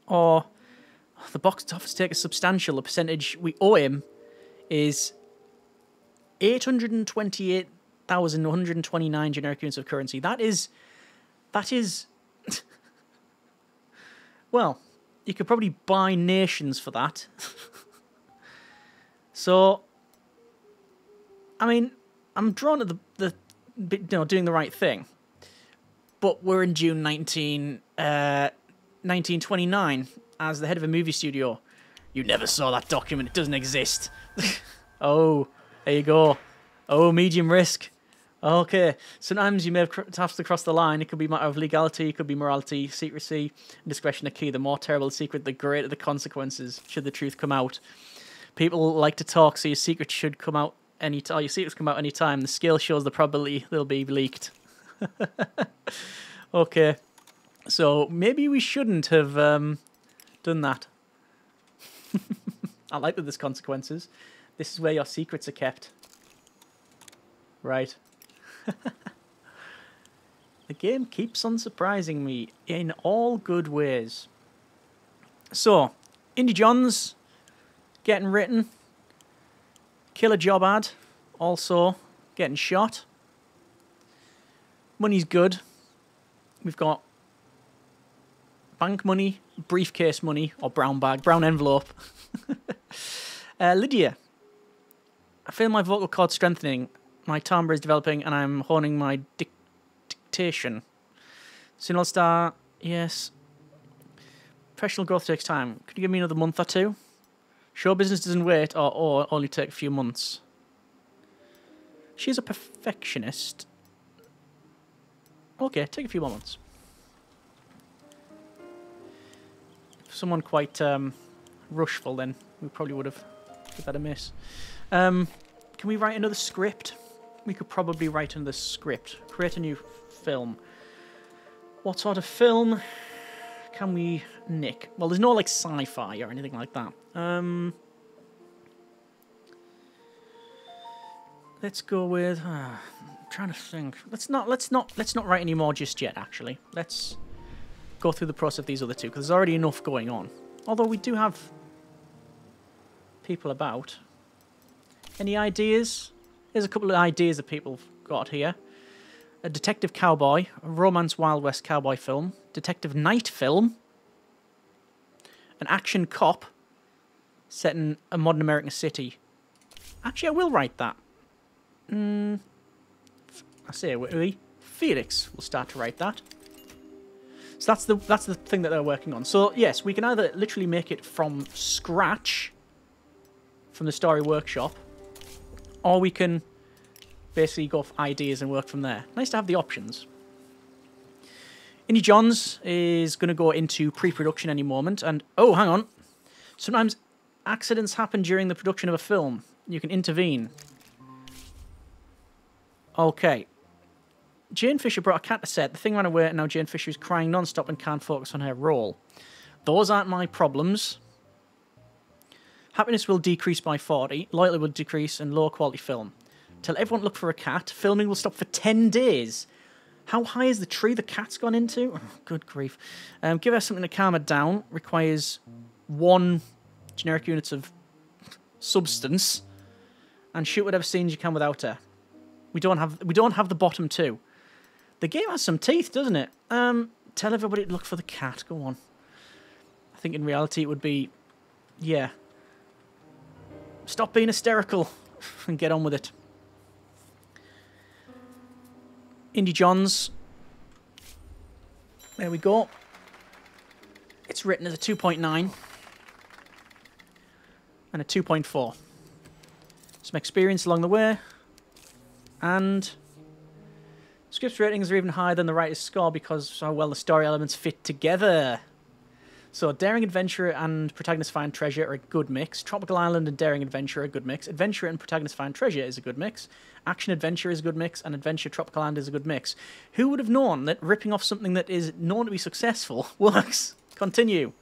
S1: Or the box office take a substantial. The percentage we owe him is 828,129 generic units of currency. That is well, you could probably buy nations for that. So, I mean, I'm drawn to the doing the right thing. But we're in June 1929 as the head of a movie studio. You never saw that document. It doesn't exist. Oh, there you go. Oh, medium risk. Okay. Sometimes you may have to cross the line. It could be a matter of legality. It could be morality, secrecy, and discretion are key. The more terrible the secret, the greater the consequences should the truth come out. People like to talk, so your secrets should come out anytime. Your secrets come out anytime. The scale shows the probability they'll be leaked. Okay, so maybe we shouldn't have done that. I like that there's consequences. This is where your secrets are kept. Right. The game keeps on surprising me in all good ways. So, Indie Johns getting written. Killer job ad also getting shot. Money's good. We've got bank money, briefcase money, or brown bag, brown envelope. Lydia. I feel my vocal cord strengthening. My timbre is developing, and I'm honing my dictation. Soon I'll start. Yes. Professional growth takes time. Could you give me another month or two? Show business doesn't wait, or only take a few months. She's a perfectionist. Okay, take a few more months. Someone quite rushful, then we probably would have given that a miss. Can we write another script? We could probably write another script. Create a new film. What sort of film can we nick? Well, there's no like sci-fi or anything like that. Let's go with. I'm trying to think. Let's not write any more just yet. Actually, let's go through the process of these other two because there's already enough going on. Although we do have people about. Any ideas? Here's a couple of ideas that people have got here. A detective cowboy, a romance Wild West cowboy film, detective night film, an action cop set in a modern American city. Actually, I will write that. I say we. Felix will start to write that. So that's the thing that they're working on. So yes, we can either literally make it from scratch, from the story workshop, or we can basically go for ideas and work from there. Nice to have the options. Indie Johns is going to go into pre-production any moment, and oh, hang on. Sometimes Accidents happen during the production of a film. You can intervene. Okay. Jane Fisher brought a cat to set. The thing ran away, and now Jane Fisher is crying non-stop and can't focus on her role. Those aren't my problems. Happiness will decrease by 40. Loyalty will decrease, and lower quality film. Tell everyone to look for a cat. Filming will stop for 10 days. How high is the tree the cat's gone into? Oh, good grief. Give her something to calm her down. Requires 1 generic units of substance. And shoot whatever scenes you can without her. We don't have the bottom 2. The game has some teeth, doesn't it? Tell everybody to look for the cat. Go on. I think in reality it would be, yeah. Stop being hysterical and get on with it. Indy Johns. There we go. It's written as a 2.9 and a 2.4. Some experience along the way. And script's ratings are even higher than the writer's score because of how well the story elements fit together. So Daring Adventurer and Protagonist Find Treasure are a good mix. Tropical Island and Daring Adventure are a good mix. Adventure and Protagonist Find Treasure is a good mix. Action Adventure is a good mix. And Adventure Tropical Island is a good mix. Who would have known that ripping off something that is known to be successful works? Continue.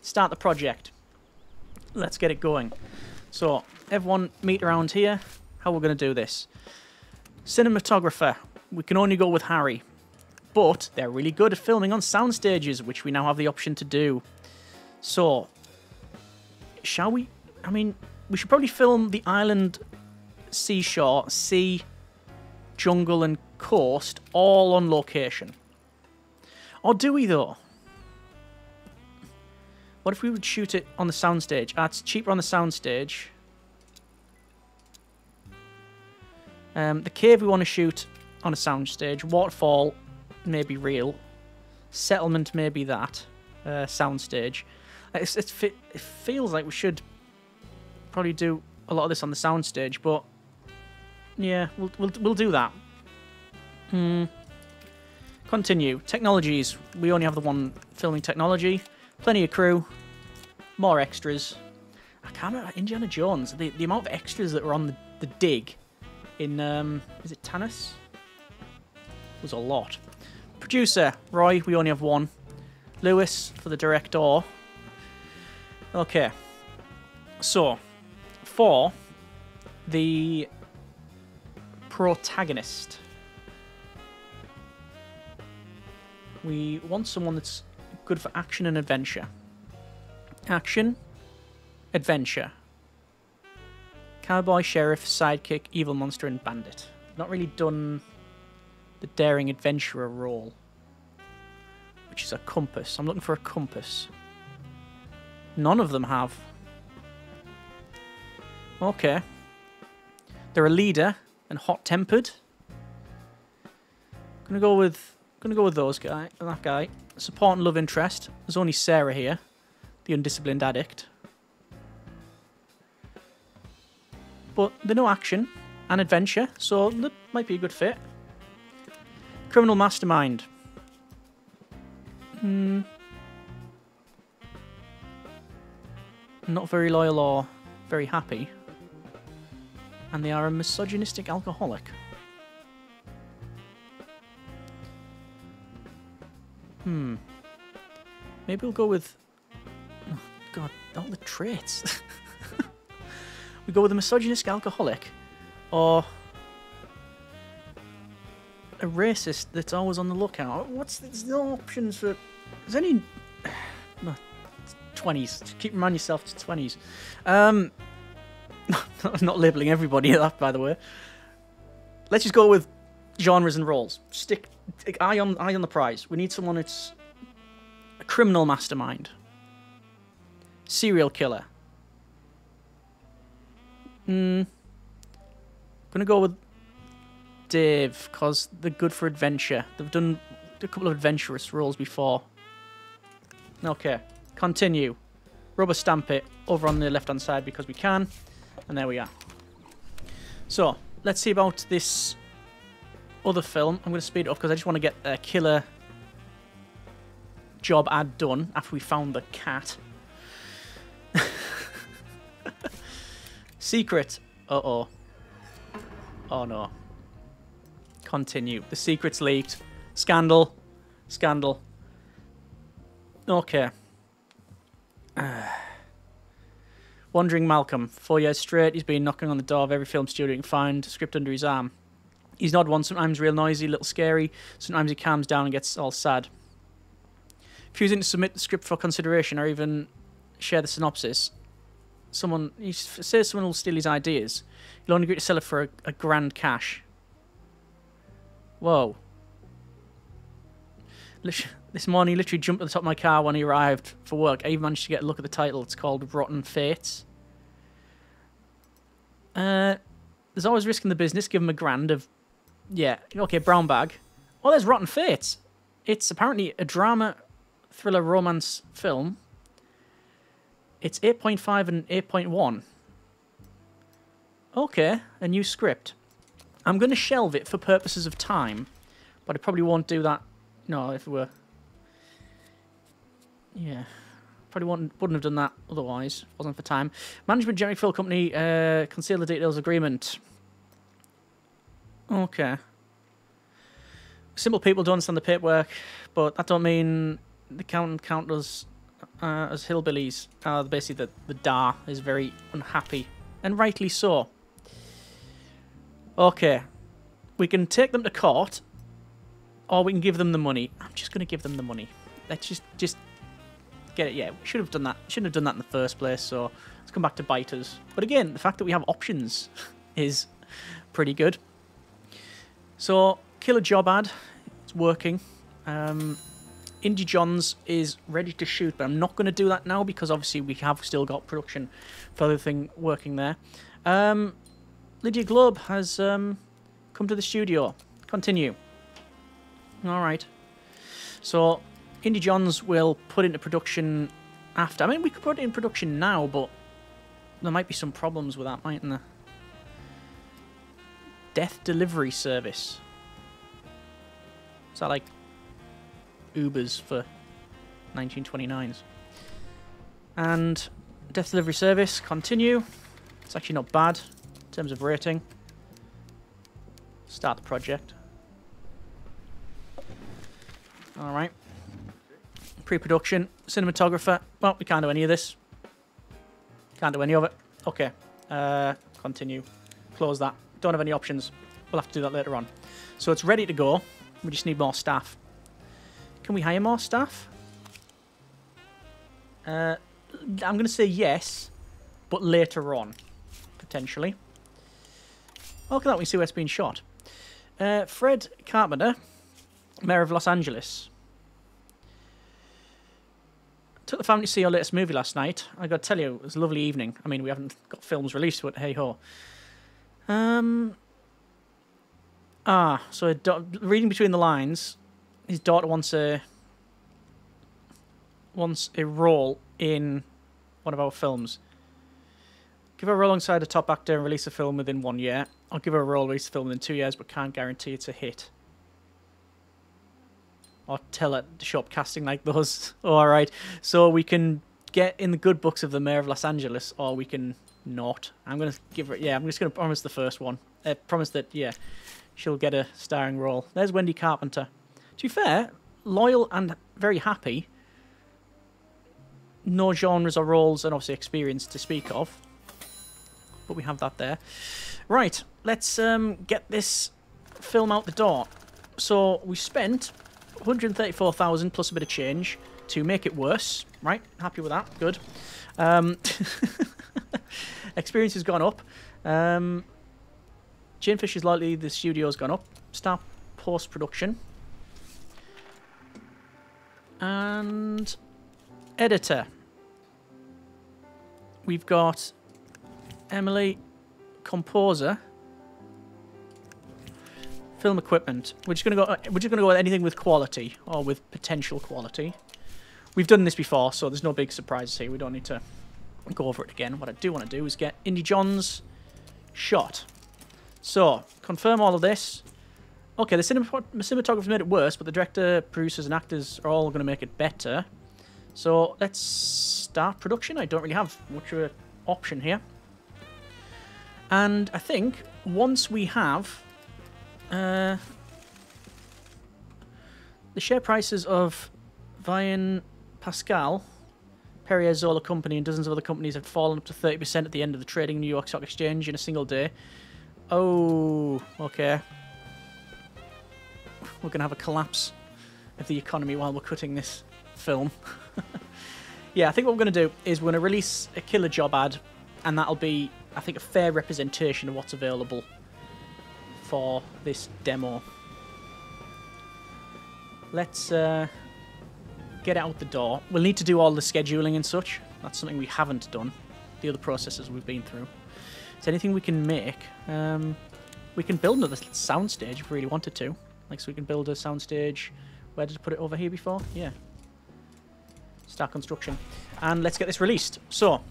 S1: Start the project. Let's get it going. So, everyone meet around here. How we're going to do this. Cinematographer. We can only go with Harry. But they're really good at filming on sound stages, which we now have the option to do. So, shall we? I mean, we should probably film the island, seashore, sea, jungle and coast all on location. Or do we, though? What if we would shoot it on the soundstage? It's cheaper on the soundstage. The cave we want to shoot on a soundstage. Waterfall may be real. Settlement may be that. Soundstage. It feels like we should probably do a lot of this on the soundstage, but yeah, we'll do that. Continue. Technologies. We only have the one filming technology. Plenty of crew. More extras. I can't remember Indiana Jones. The amount of extras that were on the dig in is it Tanis? Was a lot. Producer Roy. We only have one. Lewis for the director. Okay. So, for the protagonist, we want someone that's good for action and adventure. Action, adventure. Cowboy, sheriff, sidekick, evil monster, and bandit. Not really done the daring adventurer role, which is a compass. I'm looking for a compass. None of them have. Okay. They're a leader and hot-tempered. Gonna go with that guy. Support and love interest. There's only Sarah here, the undisciplined addict. But they're no action and adventure, so that might be a good fit. Criminal mastermind. Not very loyal or very happy. And they are a misogynistic alcoholic. Maybe we'll go with... Oh, God, all the traits. We go with a misogynistic alcoholic. Or... a racist that's always on the lookout. There's no options for... There's any... No, 20s. Keep reminding yourself it's 20s. Not labelling everybody that, by the way. Let's just go with genres and roles. Stick eye on the prize. We need someone that's a criminal mastermind. Serial killer. Gonna go with Dave, because they're good for adventure. They've done a couple of adventurous roles before. Okay, continue. Rubber stamp it over on the left-hand side because we can. And there we are. So, let's see about this other film. I'm going to speed it up because I just want to get a killer job ad done after we found the cat. Secret. Uh-oh. Oh, no. Continue. The secret's leaked. Scandal. Scandal. Okay. Wandering Malcolm. 4 years straight, he's been knocking on the door of every film studio he can find, script under his arm. He's an odd one, sometimes real noisy, a little scary, sometimes he calms down and gets all sad. Refusing to submit the script for consideration or even share the synopsis. He says someone will steal his ideas. He'll only agree to sell it for a grand cash. Whoa. This morning, he literally jumped at the top of my car when he arrived for work. I even managed to get a look at the title. It's called Rotten Fates. There's always risk in the business. Give him a grand of... Yeah, okay, brown bag. Oh, there's Rotten Fates. It's apparently a drama, thriller, romance film. It's 8.5 and 8.1. Okay, a new script. I'm going to shelve it for purposes of time, but I probably won't do that. No, if it were... Yeah. Probably wouldn't have done that otherwise. Wasn't for time. Management Generic Film Company, conceal the details agreement. Okay. Simple people don't understand the paperwork, but that don't mean the count us as hillbillies. Basically, the DA is very unhappy, and rightly so. Okay. We can take them to court, or we can give them the money. I'm just going to give them the money. Let's just get it. Yeah, we should have done that. Shouldn't have done that in the first place, so let's come back to bite us. But again, the fact that we have options is pretty good. So, killer job ad. It's working. Indie Johns is ready to shoot, but I'm not going to do that now because obviously we have still got production for the thing working there. Lydia Globe has come to the studio. Continue. Alright. So, Indie Johns will put into production after. I mean, we could put it in production now, but there might be some problems with that, mightn't there? Death delivery service. Is that like Ubers for 1929's? And death delivery service, continue. It's actually not bad in terms of rating. Start the project. Alright. Pre-production. Cinematographer. Well, we can't do any of this. Can't do any of it. Okay. Continue. Close that. Don't have any options. We'll have to do that later on. So it's ready to go. We just need more staff. Can we hire more staff? I'm going to say yes, but later on, potentially. Look at that, we see where it's been shot. Fred Carpenter, Mayor of Los Angeles. Took the family to see our latest movie last night. I got to tell you, it was a lovely evening. I mean, we haven't got films released, but hey-ho. So reading between the lines, his daughter wants a role in one of our films. Give her a role alongside a top actor and release a film within 1 year. I'll give her a role, release a film within 2 years, but can't guarantee it's a hit. Or tell her to show up casting like those. Alright, so we can get in the good books of the Mayor of Los Angeles, or we can not. I'm going to give her... Yeah, I'm just going to promise the first one. Promise that, yeah, she'll get a starring role. There's Wendy Carpenter. To be fair, loyal and very happy. No genres or roles and obviously experience to speak of. But we have that there. Right, let's get this film out the door. So we spent 134,000 plus a bit of change to make it worse. Right, happy with that. Good. Experience has gone up. Jane Fisher's likely the studio's gone up. Start post-production. And editor. We've got Emily, composer, film equipment. We're just gonna go with anything with quality or with potential quality. We've done this before, so there's no big surprises here. We don't need to go over it again. What I do want to do is get Indie Johns shot. So, confirm all of this. Okay, the cinematographer's made it worse, but the director, producers, and actors are all going to make it better. So, let's start production. I don't really have much of an option here. And I think once we have the share prices of Vian Pascal, Perrier Zola Company, and dozens of other companies have fallen up to 30% at the end of the trading New York Stock Exchange in a single day. Oh, okay. We're going to have a collapse of the economy while we're cutting this film. Yeah, I think what we're going to do is we're going to release a killer job ad, and that'll be, I think, a fair representation of what's available for this demo. Let's get out the door. We'll need to do all the scheduling and such. That's something we haven't done. The other processes we've been through. Is there anything we can make? We can build another soundstage if we really wanted to. Like, so we can build a soundstage. Where did I put it over here before? Yeah. Start construction. And let's get this released. So,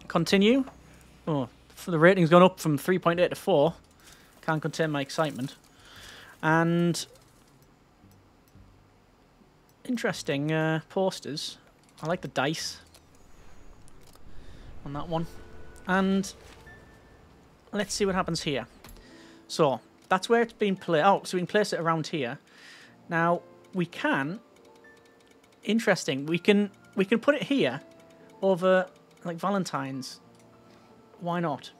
S1: continue. Oh, the rating's gone up from 3.8 to 4. Can't contain my excitement. And interesting posters. I like the dice on that one. And let's see what happens here. So, that's where it's been placed. Oh, so we can place it around here. Now, we can... Interesting. We can put it here over, like, Valentine's. Why not?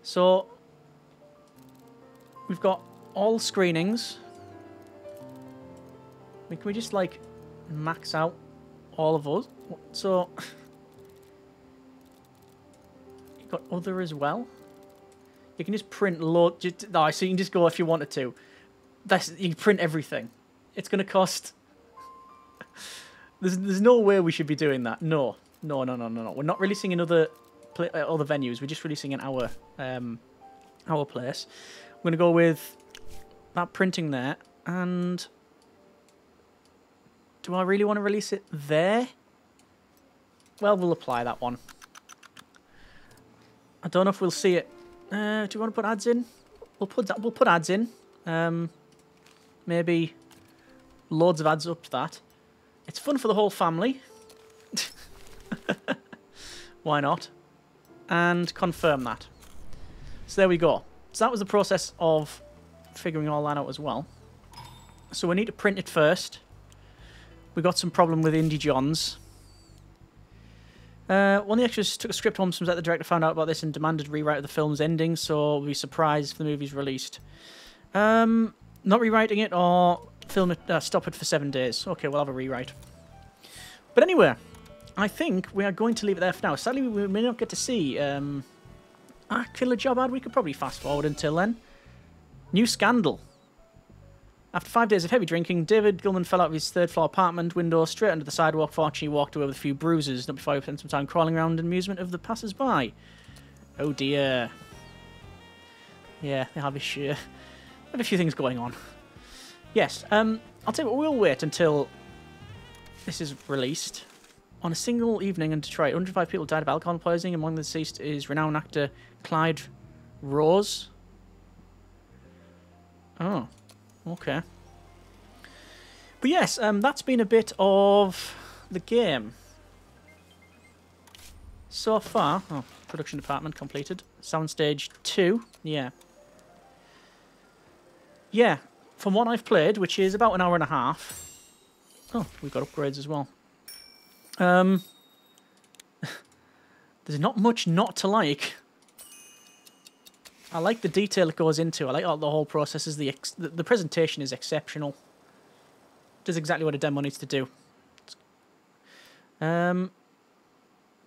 S1: So, we've got all screenings. Can we just, like, max out all of us? So, you've got other as well. You can just print load. No, so you can just go if you wanted to. You can print everything. It's going to cost... There's no way we should be doing that. No. We're not releasing in other venues. We're just releasing in our place. I'm going to go with that printing there. And do I really want to release it there? Well, we'll apply that one. I don't know if we'll see it. Do you want to put ads in? We'll put ads in. Maybe loads of ads up to that. It's fun for the whole family. Why not? And confirm that. So there we go. So that was the process of figuring all that out as well. So we need to print it first. We got some problem with Indie Johns. One of the extras took a script home. Seems like the director found out about this and demanded rewrite of the film's ending, so we'll be surprised if the movie's released. Not rewriting it or film it, stop it for 7 days. Okay, we'll have a rewrite. But anyway, I think we are going to leave it there for now. Sadly, we may not get to see killer job ad. We could probably fast forward until then. New scandal. After 5 days of heavy drinking, David Gilman fell out of his third-floor apartment window straight onto the sidewalk. Fortunately, he walked away with a few bruises, not before he spent some time crawling around in amusement of the passers-by. Oh dear. Yeah, they have a few things going on. Yes, I'll tell you what, we'll wait until this is released. On a single evening in Detroit, 105 people died of alcohol poisoning. Among the deceased is renowned actor Clyde Rose. Oh. Okay. But yes, that's been a bit of the game. So far... Oh, production department completed. Soundstage 2. Yeah. Yeah, from what I've played, which is about an hour and a half... Oh, we've got upgrades as well. There's not much not to like. I like the detail it goes into. I like all the whole process. The presentation is exceptional. Does exactly what a demo needs to do.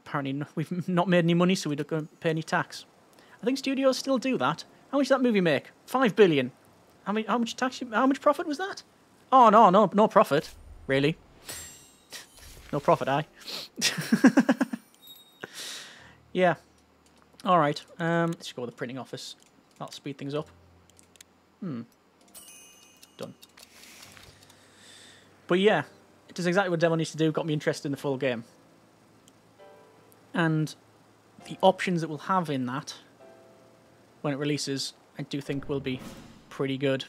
S1: Apparently we've not made any money, so we don't pay any tax. I think studios still do that. How much did that movie make? 5 billion. How much tax? How much profit was that? Oh no profit. Really? No profit, aye. Yeah. All right. Let's go with the printing office. That'll speed things up. Done. But yeah, it does exactly what demo needs to do. Got me interested in the full game. And the options that we'll have in that when it releases, I do think will be pretty good.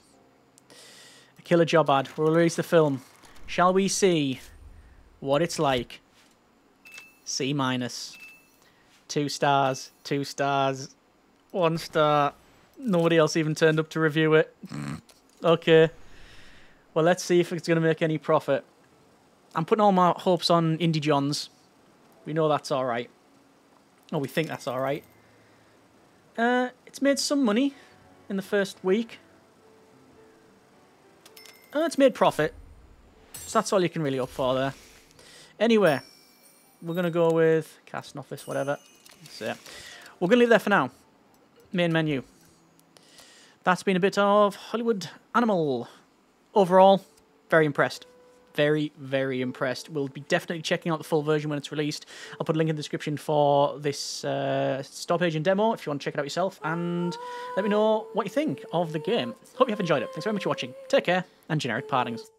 S1: A killer job ad. We'll release the film. Shall we see what it's like? C-. 2 stars. 2 stars. 1 star. Nobody else even turned up to review it. Okay. Well, let's see if it's going to make any profit. I'm putting all my hopes on Indie Johns. We know that's alright. Or we think that's alright. It's made some money in the first week. It's made profit. So that's all you can really hope for there. Anyway, we're going to go with casting office, whatever. So, yeah. We're going to leave it there for now. Main menu. That's been a bit of Hollywood Animal. Overall, very impressed. Very, very impressed. We'll be definitely checking out the full version when it's released. I'll put a link in the description for this store page and demo if you want to check it out yourself. And let me know what you think of the game. Hope you have enjoyed it. Thanks very much for watching. Take care, and generic partings.